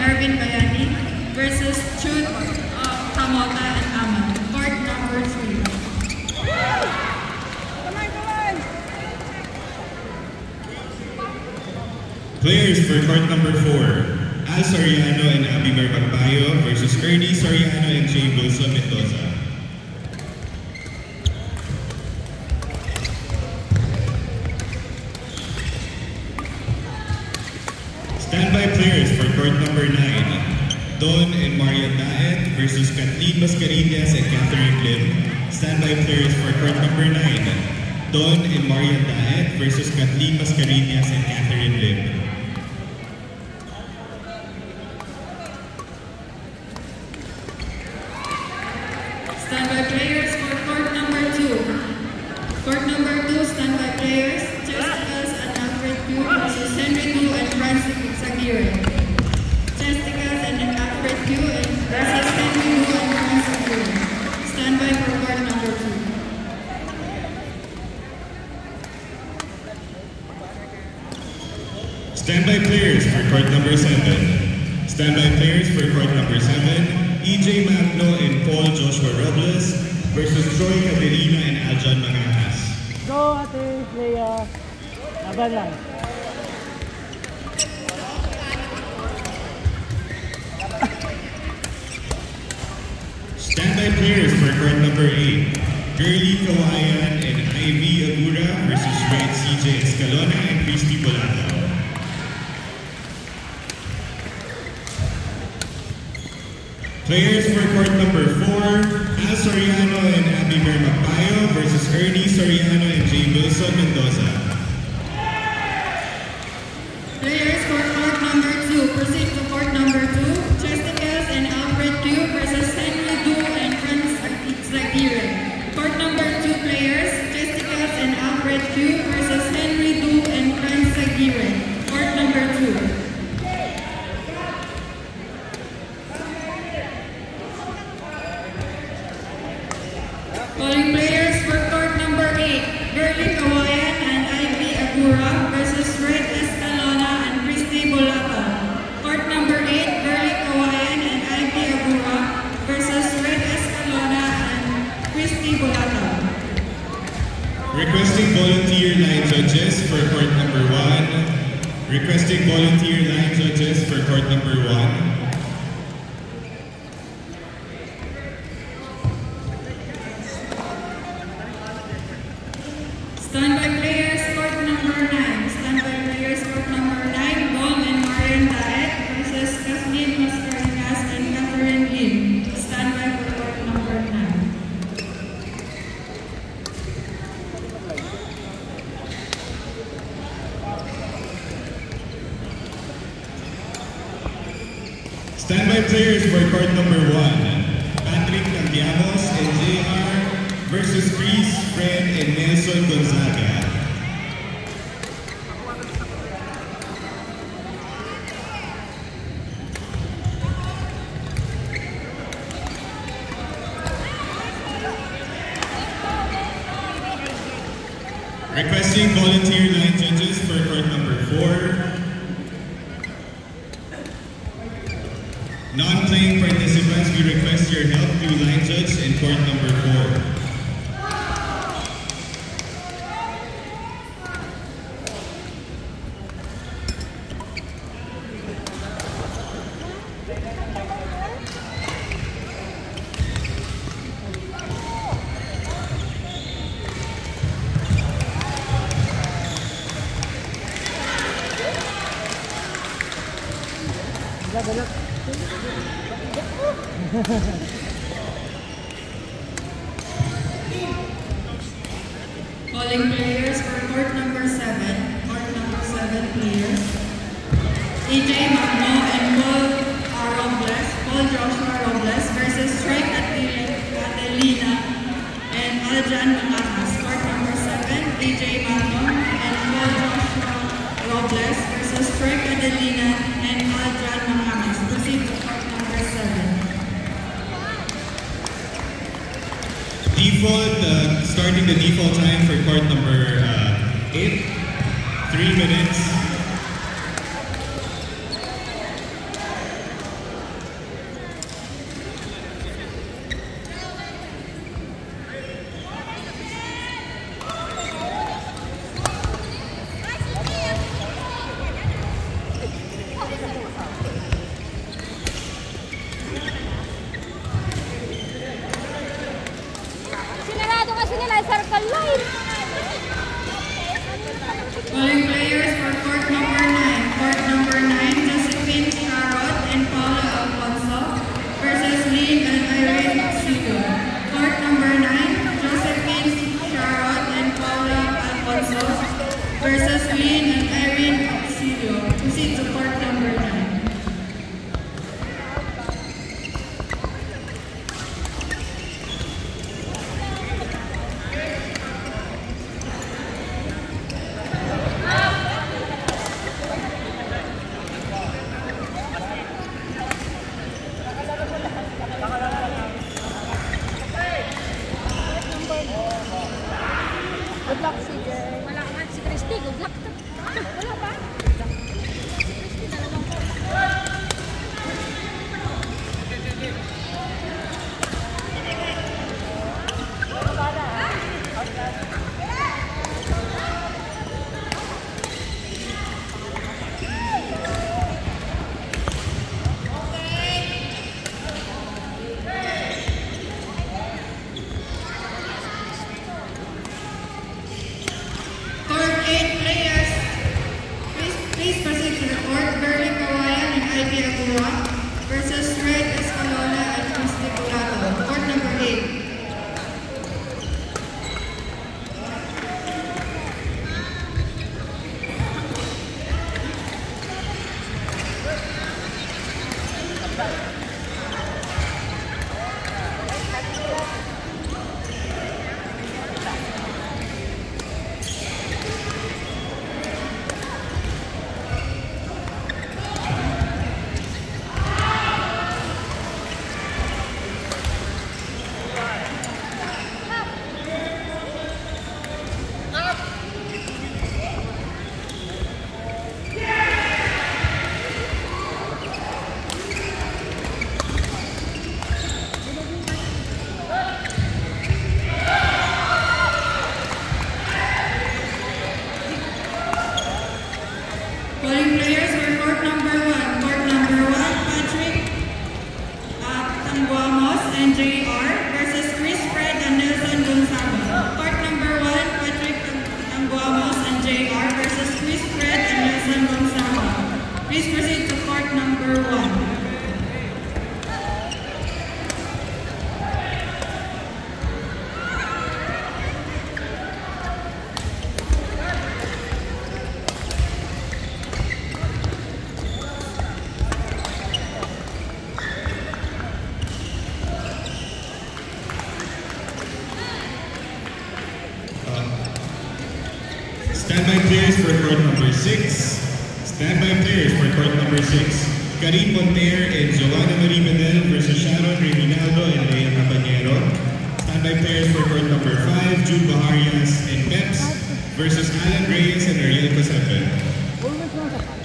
Marvin Bayani versus Chut Kamota and Ama. Court number 3. Players for court number 4, Al Soriano and Abigail Magbayo versus Ernie Soriano and Jay Wilson Mendoza. Standby players for court number 9, Don and Marian Daet versus Kathleen Mascarillas and Catherine Lim. Standby players for court number 9, Don and Marian Daet versus Kathleen Mascarillas and Catherine Lim. Standby players for court number 2. Court number 2, standby players, Chesticas and Alfred Q versus Henry Du and Francis Zaguirre. Chesticas and Alfred Q versus Henry Du and Francis Zaguirre. Standby for court number 2. Standby players for court number 7. Standby players for court number 7, EJ Magno and Paul Joshua Robles versus Troy Caderina and Aljan Mangajas. Go, Ate Leia. Laban lang. Standby players for court number 8, Girly Kawayan and Ivy Agura versus Red CJ Escalona and Christy Bolata. Players for court number 4, Al Soriano and Abigail Magbayo versus Ernie Soriano and Jay Wilson Mendoza. Players for court number 2, proceed to court number 2, Chesticas and Alfred Q versus Henry Du and Francis Zaguirre. Court number 2 players, Chesticas and Alfred Q versus Henry Du and Francis Zaguirre. Court number 2. Calling players for court number 8, Girly Kawayan and Ivy Agura versus Red Escalona and Christy Bolata. Court number 8, Girly Kawayan and Ivy Agura versus Red Escalona and Christy Bolata. Requesting volunteer line judges for court number 1. Requesting volunteer line judges for court number 1. Standby players, court number 9. Standby players, court number 9, Dong and Marian Daet versus Kathleen Mascarillas and Catherine Lim. Standby for court number 9. Standby players for court number 1, Patrick Cambiamos and JR versus Chris, Fred, and Nelson Gonzaga. Requesting volunteer line judges for court number 4. Non-playing participants, we request your help through line judge in court number 4. Calling players for court number 7. Court number 7 players. EJ Magno and Paul Joshua Robles versus Troy Caderina and Aljan Mangajas. Court number 7, EJ Magno and Paul Joshua Robles versus Troy Caderina and Aljan Mangajas. Proceed to court number 7. Starting the default time for court number 8, 3 minutes. Calling players for court number 9. Court number 9, Josephine Charot and Paula Alfonso versus Lynn and Irene Sigo. Court number 9, Josephine Charot and Paula Alfonso versus Lynn and Irene Sigo. Proceed to court number 9. Good luck si Jay. Wala ka si Christy. Good luck. Wala pa? Si Christy, dalawang ko. Court 8 players, please proceed to the court. Berly Kawayan and Ivy Agura versus Red Escalola and Christy Curato. Court number 8. Calling players for court number 1. Court number 1, Patrick Tanguamos and JR versus Chris Fred and Nelson Gonzaga. Court number 1, Patrick Tanguamos and JR versus Chris Fred and Nelson Gonzaga. Please proceed to court number 1. Standby players for court number 6. Standby players for court number 6. Karin Monter and Joanna Marie Bedel versus Sharon Reynaldo and Lea Caballero. Standby players for court number 5. Jude Baharias and Peps versus Alan Reyes and Ariel Pasape. Always lang sa pala.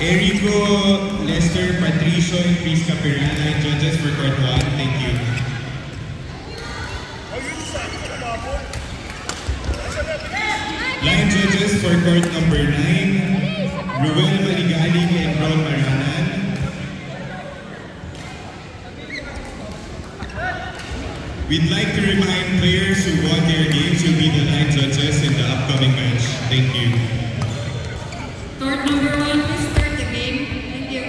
Erico, Lester, Patricio, and Chris Capirana, judges for court 1. Thank you. Line judges for court number 9. Ruel Maligaling and Ron Maranan. We'd like to remind players who won their games will be the line judges in the upcoming match. Thank you. Court number 1, please start the game. Thank you.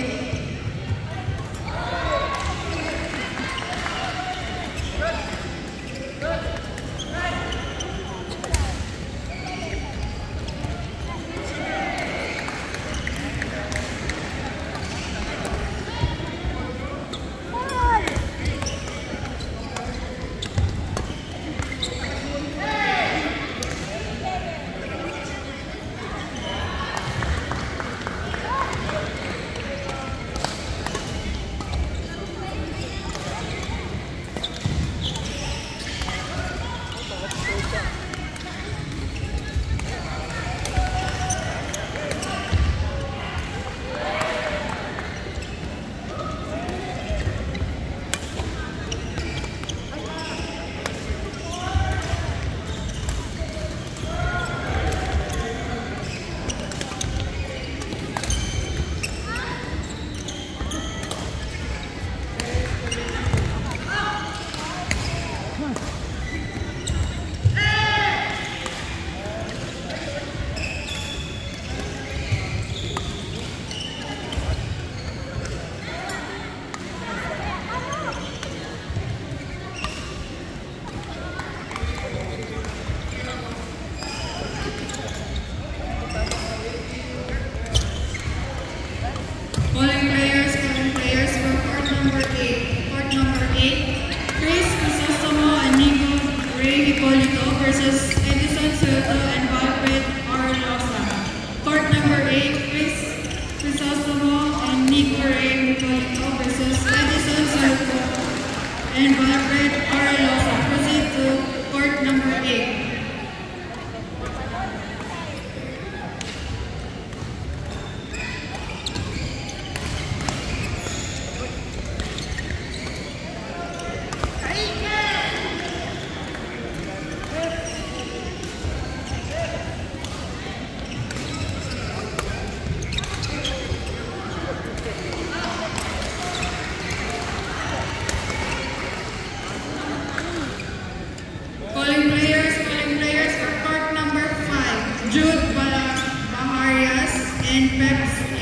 Jude Baharias and Peps